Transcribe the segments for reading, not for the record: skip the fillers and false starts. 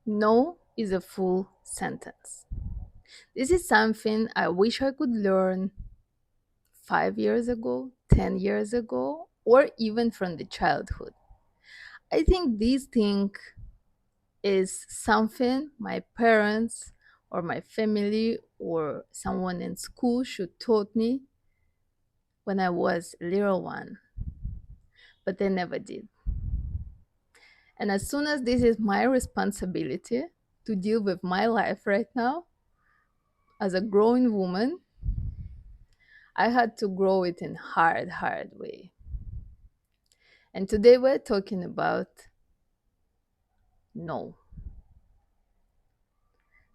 No is a full sentence. This is something I wish I could learn 5 years ago, 10 years ago, or even from the childhood. I think this thing is something my parents or my family or someone in school should taught me when I was a little one, but they never did. And as soon as this is my responsibility to deal with my life right now as a growing woman, I had to grow it in hard way. And today we're talking about no.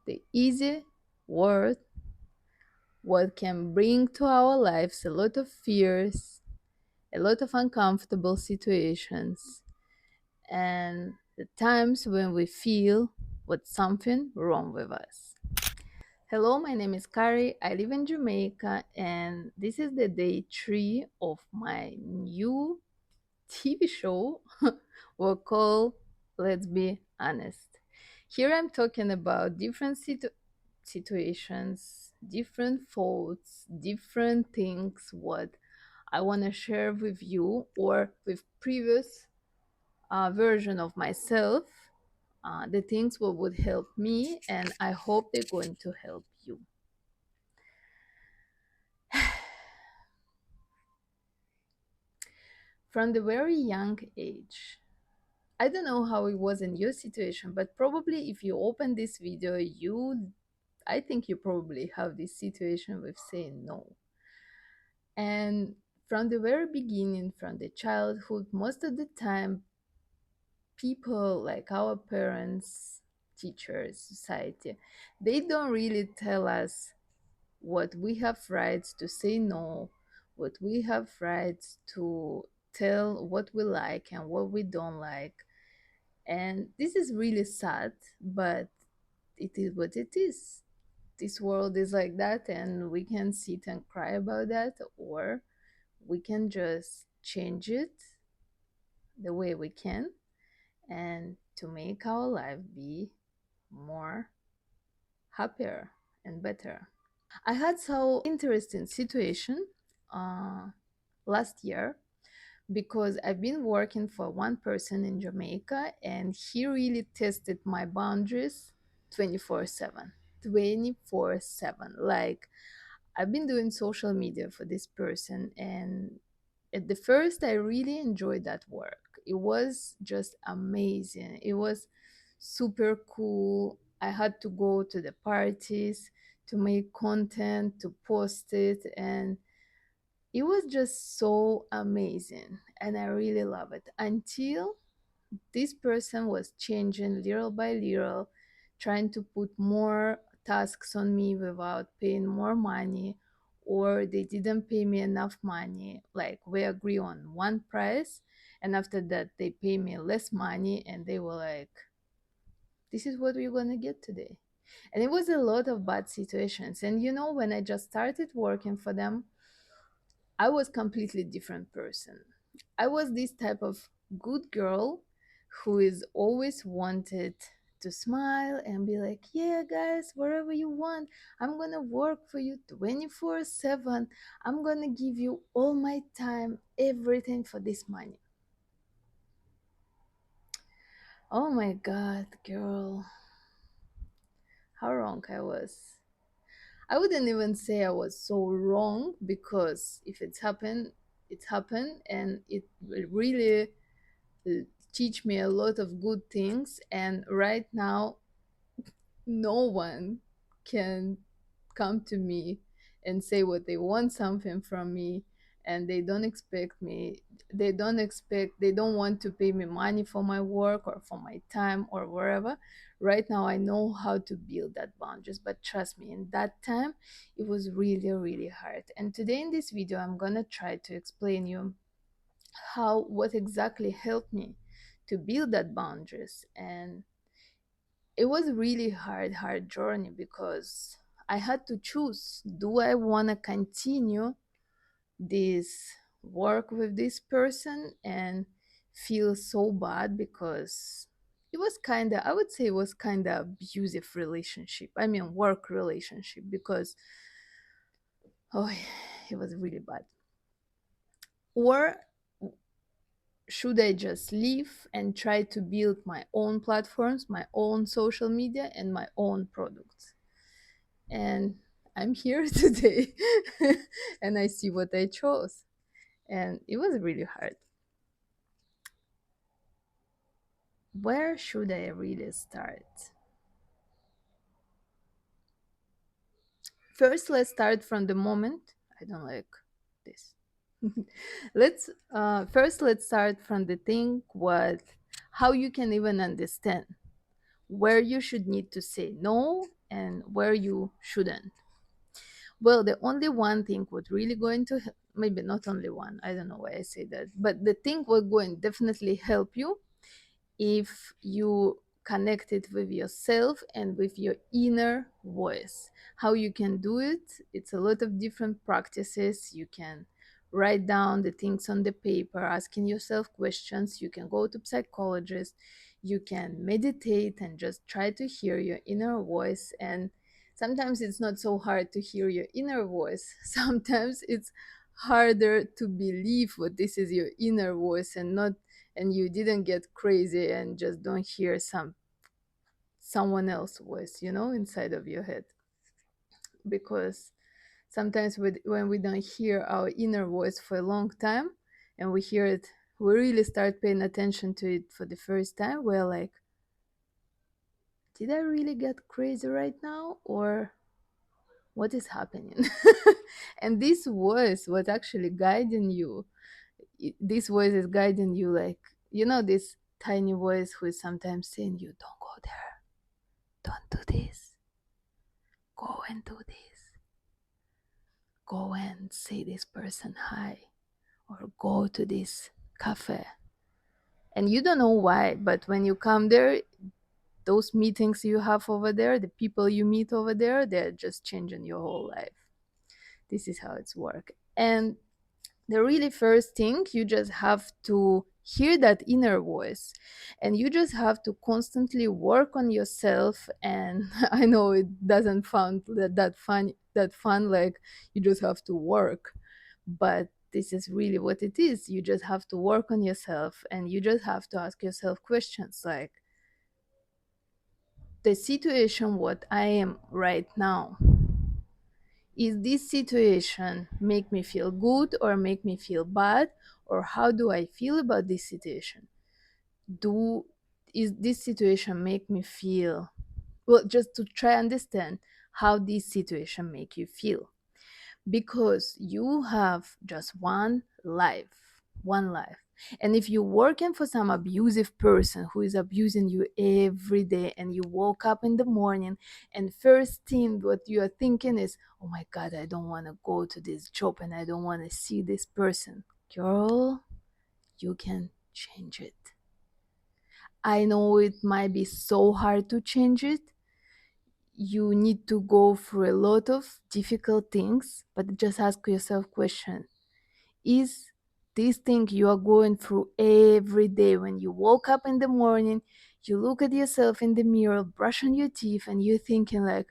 The easy word, what can bring to our lives a lot of fears, a lot of uncomfortable situations, and the times when we feel what's something wrong with us. Hello, my name is Kari. I live in Jamaica, and this is the day 3 of my new TV show we'll call Let's Be Honest. Here I'm talking about different situations, different thoughts, different things, what I want to share with you or with previous version of myself, the things what would help me, and I hope they're going to help you. From the very young age, I don't know how it was in your situation, but probably if you open this video, I think you probably have this situation with saying no. And from the very beginning, from the childhood, most of the time, people like our parents, teachers, society, they don't really tell us what we have rights to say no, what we have rights to tell what we like and what we don't like. And this is really sad, but it is what it is. This world is like that, and we can sit and cry about that, or we can just change it the way we can and to make our life be more happier and better. I had so interesting situation uh, last year because I've been working for one person in Jamaica and he really tested my boundaries 24/7. 24/7. Like, I've been doing social media for this person, and at the first, I really enjoyed that work. It was just amazing. It was super cool. I had to go to the parties to make content, to post it, and it was just so amazing. And I really love it until this person was changing little by little, trying to put more tasks on me without paying more money, or they didn't pay me enough money. Like, we agree on one price, and after that, they pay me less money, and they were like, this is what we're gonna get today. And it was a lot of bad situations. And when I just started working for them, I was completely different person. I was this type of good girl who is always wanted to smile and be like, yeah, guys, wherever you want, I'm gonna work for you 24/7. I'm gonna give you all my time, everything for this money. Oh my God, girl, how wrong I was. I wouldn't even say I was so wrong because if it's happened, it's happened, and it will really teach me a lot of good things. And right now, no one can come to me and say what they want something from me, and they don't want to pay me money for my work or for my time or wherever. Right now, I know how to build that boundaries, but trust me, in that time it was really hard. And today in this video, I'm gonna try to explain you what exactly helped me to build that boundaries. And it was really hard journey because I had to choose, do I want to continue this work with this person and feel so bad because it was kind of, I would say it was kind of abusive relationship. I mean, work relationship, because oh, it was really bad. Or should I just leave and try to build my own platforms, my own social media, and my own products? And I'm here today, and I see what I chose. And it was really hard. Where should I really start? First, let's start from the moment. I don't like this. Let's start from the thing what how you can even understand where you should need to say no and where you shouldn't. Well, the only one thing what really going to maybe not only one, I don't know why I say that, but the thing what going definitely help you if you connect it with yourself and with your inner voice. How you can do it? It's a lot of different practices. You can write down the things on the paper, asking yourself questions. You can go to psychologist. You can meditate and just try to hear your inner voice. And sometimes it's not so hard to hear your inner voice. Sometimes it's harder to believe what this is your inner voice and not, and you didn't get crazy and just don't hear someone else's voice, inside of your head. Because sometimes when we don't hear our inner voice for a long time and we hear it, we really start paying attention to it for the first time, we're like, did I really get crazy right now, or what is happening? And this voice what actually guiding you, this voice is guiding you, like, this tiny voice who is sometimes saying you, don't go there, don't do this, go and do this, go and say this person hi, or go to this cafe. And you don't know why, but when you come there, those meetings you have over there, the people you meet over there, they're just changing your whole life. This is how it's work. And the really first thing, you just have to hear that inner voice, and you just have to constantly work on yourself. And I know it doesn't sound that fun, like you just have to work, but this is really what it is. You just have to work on yourself, and you just have to ask yourself questions like, the situation what I am right now, is this situation make me feel good or make me feel bad, or how do I feel about this situation? Do Is this situation make me feel, well, just to try understand how this situation make you feel, because you have just one life. And if you're working for some abusive person who is abusing you every day, and you woke up in the morning and first thing what you are thinking is, oh my god, I don't want to go to this job and I don't want to see this person, girl, you can change it. I know it might be so hard to change it. You need to go through a lot of difficult things, but just ask yourself question, is this thing you are going through every day, when you woke up in the morning, you look at yourself in the mirror, brushing your teeth, and you're thinking like,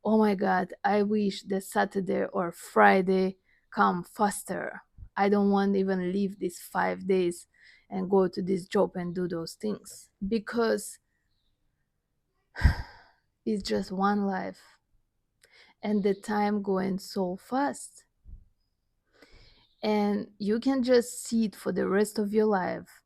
oh my god, I wish that Saturday or Friday come faster. I don't want to even leave these 5 days and go to this job and do those things, because it's just one life, and the time going so fast, and you can just see it for the rest of your life,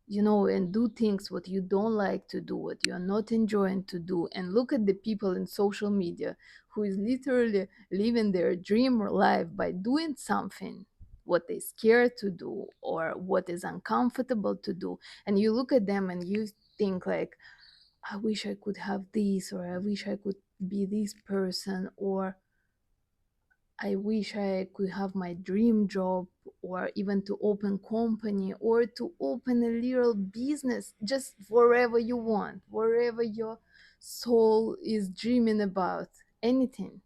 and do things what you don't like to do, what you are not enjoying to do, and look at the people in social media who is literally living their dream life by doing something what they scared to do or what is uncomfortable to do. And you look at them and you think like, I wish I could have this, or I wish I could be this person, or I wish I could have my dream job, or even to open company, or to open a little business, just wherever you want, wherever your soul is dreaming about, anything.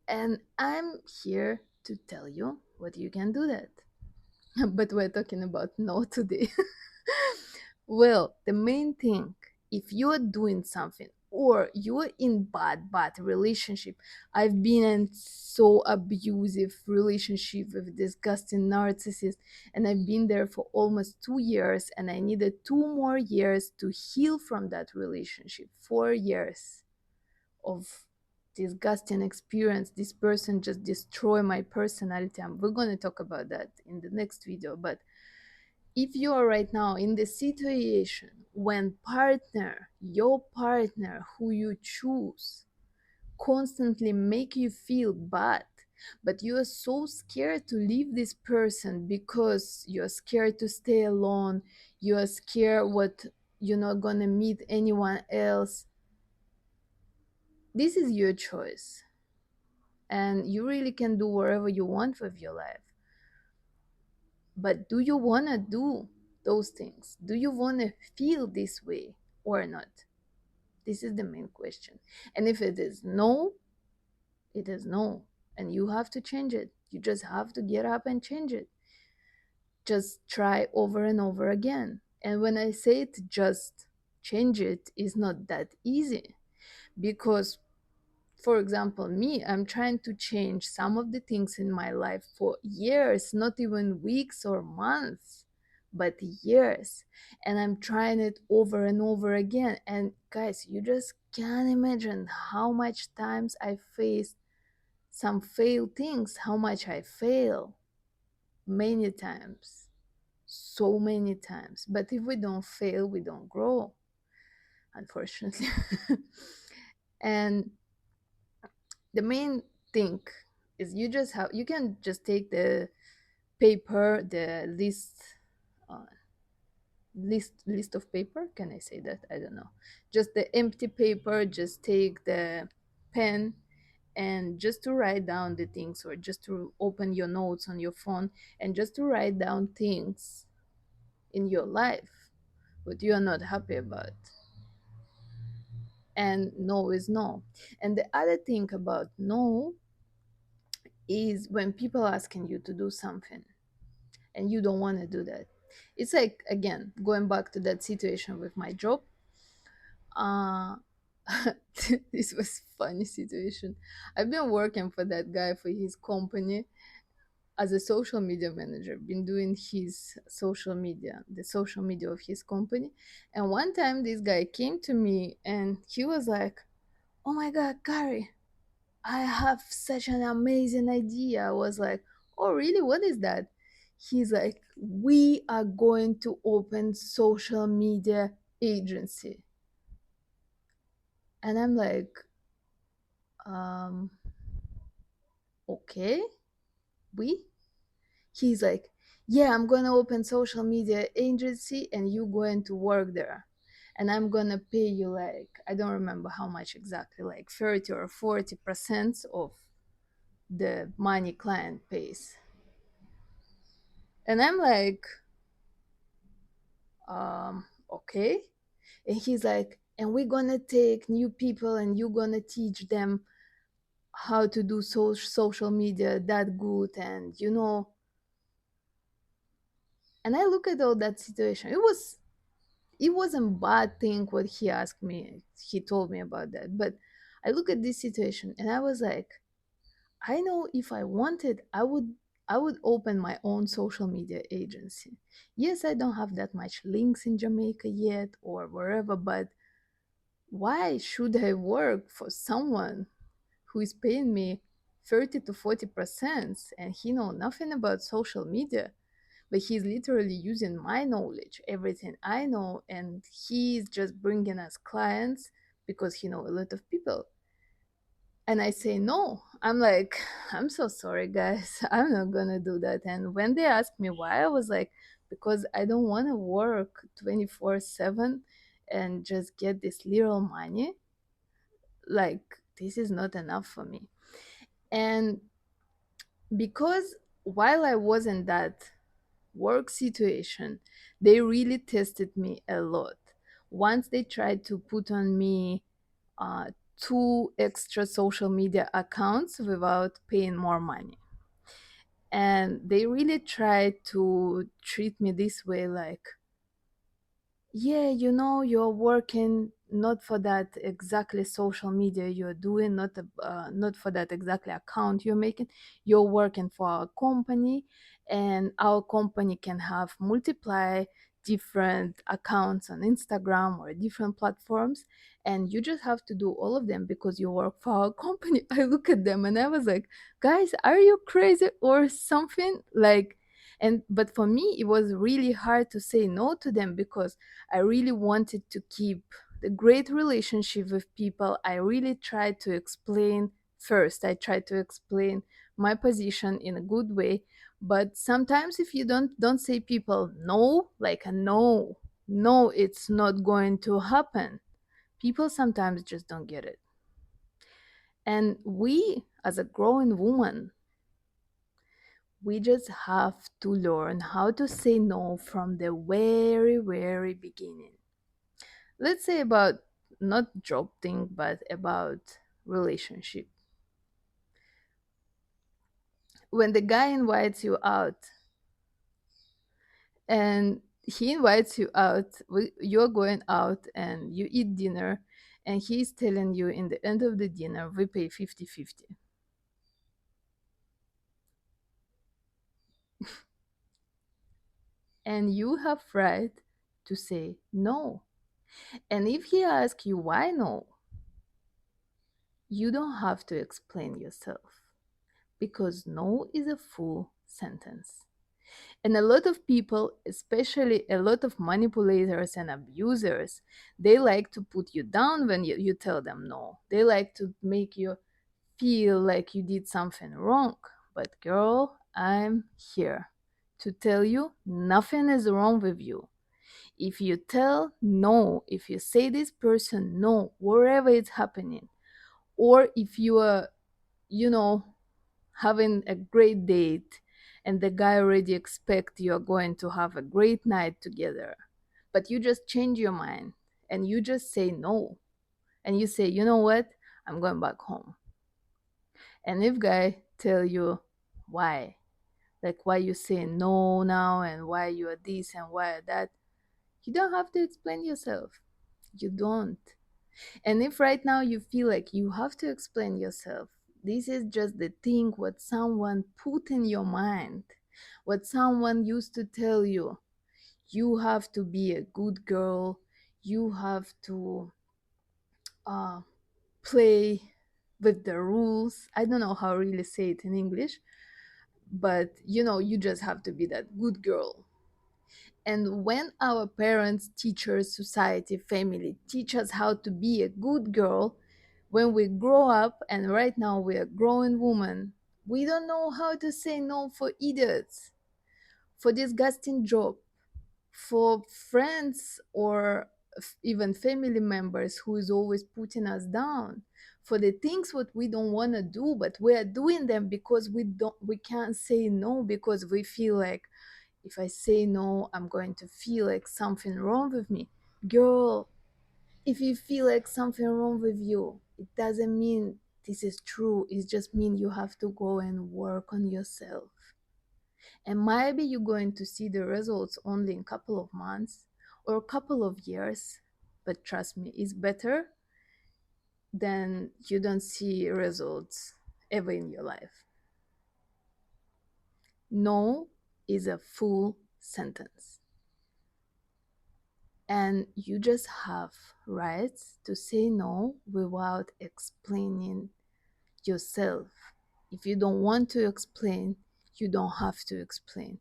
And I'm here to tell you what you can do that. But we're talking about no today. Well, the main thing, if you are doing something or you're in bad relationship, I've been in so abusive relationship with disgusting narcissist, and I've been there for almost 2 years, and I needed 2 more years to heal from that relationship. 4 years of disgusting experience. This person just destroyed my personality, and we're going to talk about that in the next video. But if you are right now in the situation when your partner who you choose constantly make you feel bad, but you are so scared to leave this person because you're scared to stay alone, you are scared what you're not gonna meet anyone else, this is your choice, and you really can do whatever you want with your life. But do you want to do those things? Do you want to feel this way or not? This is the main question. And if it is no, it is no. And you have to change it. You just have to get up and change it. Just try over and over again. And when I say it, just change it, is not that easy. Because, for example, me, I'm trying to change some of the things in my life for years, not even weeks or months, but years. And I'm trying it over and over again. And guys, you just can't imagine how much times I faced some failed things, how much I fail. Many times, so many times. But if we don't fail, we don't grow, unfortunately. And the main thing is you can just take the paper, the uh, list of paper, can I say that? I don't know, just the empty paper, just take the pen and just to write down the things, or just to open your notes on your phone and just to write down things in your life what you are not happy about. And no is no. And the other thing about no is when people asking you to do something and you don't want to do that. It's like, again, going back to that situation with my job. uh this was funny situation. I've been working for that guy for his company as a social media manager, been doing his social media, the social media of his company. And one time this guy came to me and he was like, "Oh my god, Kari, I have such an amazing idea." I was like, "Oh, really? What is that?" He's like, "We are going to open social media agency." And I'm like, um, okay, we? He's like, "Yeah, I'm gonna open social media agency and you going to work there. And I'm gonna pay you like, I don't remember how much exactly, like 30 or 40% of the money client pays." And I'm like, okay. And he's like, "And we're gonna take new people and you're gonna teach them how to do social media that good, and you know." And I look at all that situation. It wasn't bad thing what he asked me. He told me about that, but I look at this situation and I was like, I know if I wanted, I would open my own social media agency. Yes, I don't have that much links in Jamaica yet or wherever, but why should I work for someone who is paying me 30 to 40% and he know nothing about social media, but he's literally using my knowledge, everything I know, and he's just bringing us clients because he know a lot of people. And I say no. I'm like, "I'm so sorry, guys. I'm not gonna do that." And when they asked me why, I was like, "Because I don't want to work 24/7 and just get this little money. Like, this is not enough for me." And because while I was in that work situation, they really tested me a lot. Once they tried to put on me uh, two extra social media accounts without paying more money. And they really tried to treat me this way, like, yeah, you know, you're working not for that exactly social media you're doing, not for that exactly account you're making. You're working for our company, and our company can have multiply different accounts on Instagram or different platforms, and you just have to do all of them because you work for our company. I look at them and I was like, guys, are you crazy or something? Like, and but for me it was really hard to say no to them because I really wanted to keep the great relationship with people. I really tried to explain first. I tried to explain my position in a good way. But sometimes if you don't say people no, like a no, no, it's not going to happen. People sometimes just don't get it. And we, as a growing woman, we just have to learn how to say no from the very, very beginning. Let's say about not job thing but about relationship. When the guy invites you out and he invites you out, you're going out and you eat dinner, and he's telling you in the end of the dinner we pay 50-50, and you have right to say no. And if he asks you why no, you don't have to explain yourself, because no is a full sentence. And a lot of people, especially a lot of manipulators and abusers, they like to put you down when you tell them no. They like to make you feel like you did something wrong. But girl, I'm here to tell you nothing is wrong with you. If you tell no, if you say this person no, wherever it's happening, or if you are, you know, having a great date and the guy already expect you're going to have a great night together, but you just change your mind and you just say no, and you say, you know what, I'm going back home. And if guy tell you why, like why you say no now and why you are this and why that, you don't have to explain yourself. You don't. And if right now you feel like you have to explain yourself, this is just the thing what someone put in your mind, what someone used to tell you. You have to be a good girl, you have to uh, play with the rules. I don't know how to really say it in English, but you know, you just have to be that good girl. And when our parents, teachers, society, family teach us how to be a good girl, when we grow up, and right now we are growing women, we don't know how to say no for idiots, for disgusting job, for friends or even family members who is always putting us down, for the things what we don't want to do but we are doing them because we can't say no, because we feel like if I say no, I'm going to feel like something wrong with me. Girl, if you feel like something wrong with you, it doesn't mean this is true. It just means you have to go and work on yourself. And maybe you're going to see the results only in a couple of months or a couple of years. But trust me, it's better than you don't see results ever in your life. No is a full sentence. And you just have rights to say no without explaining yourself. If you don't want to explain, you don't have to explain.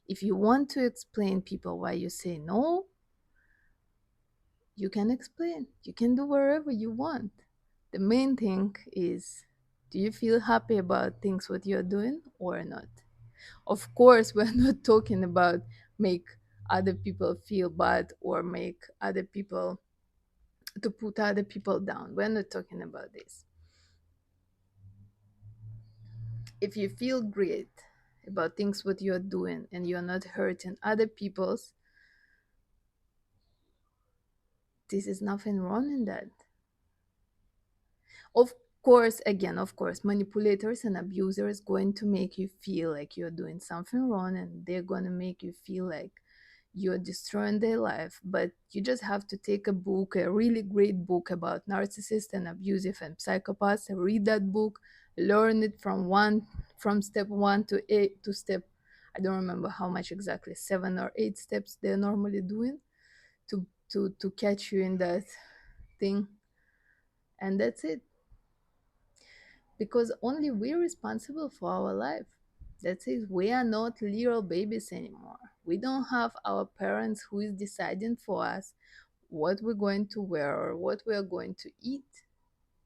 If you want to explain people why you say no, you can explain. You can do wherever you want. The main thing is, do you feel happy about things what you're doing or not? Of course, we're not talking about make other people feel bad or make other people to put other people down. We're not talking about this. If you feel great about things what you're doing and you're not hurting other people's, this is nothing wrong in that. Of course, again, of course, manipulators and abusers going to make you feel like you're doing something wrong, and they're going to make you feel like you're destroying their life. But you just have to take a book, a really great book about narcissists and abusive and psychopaths, and read that book, learn it from step one to eight to step, I don't remember how much exactly, 7 or 8 steps they're normally doing to catch you in that thing. And that's it, because only we're responsible for our life. That's it. We are not little babies anymore. We don't have our parents who is deciding for us what we're going to wear or what we are going to eat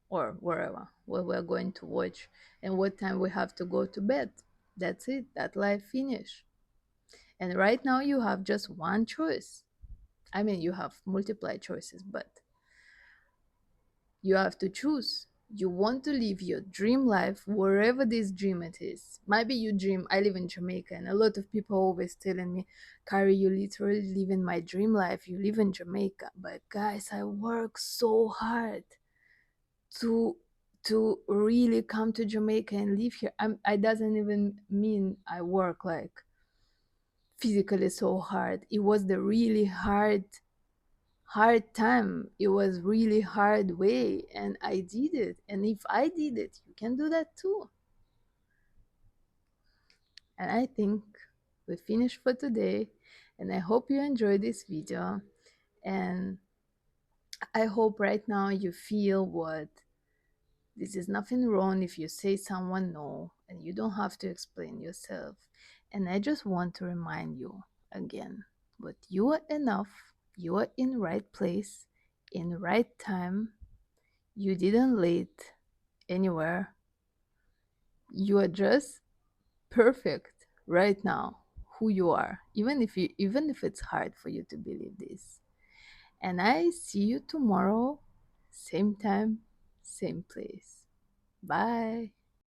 or wherever, what we're going to watch and what time we have to go to bed. That's it. That life finish. And right now you have just one choice. I mean, you have multiple choices, but you have to choose. You want to live your dream life wherever this dream it is. Maybe you dream, I live in Jamaica, and a lot of people always telling me, Kari, you literally live in my dream life. You live in Jamaica. But guys, I work so hard to really come to Jamaica and live here. I doesn't even mean I work like physically so hard. It was the really hard time. It was really hard way, and I did it. And if I did it, you can do that too. And I think we finished for today, and I hope you enjoyed this video. And I hope right now you feel what this is nothing wrong if you say someone no, and you don't have to explain yourself. And I just want to remind you again, but you are enough. You are in right place, in right time. You didn't late anywhere. You are just perfect right now, who you are. Even if it's hard for you to believe this. And I see you tomorrow, same time, same place. Bye.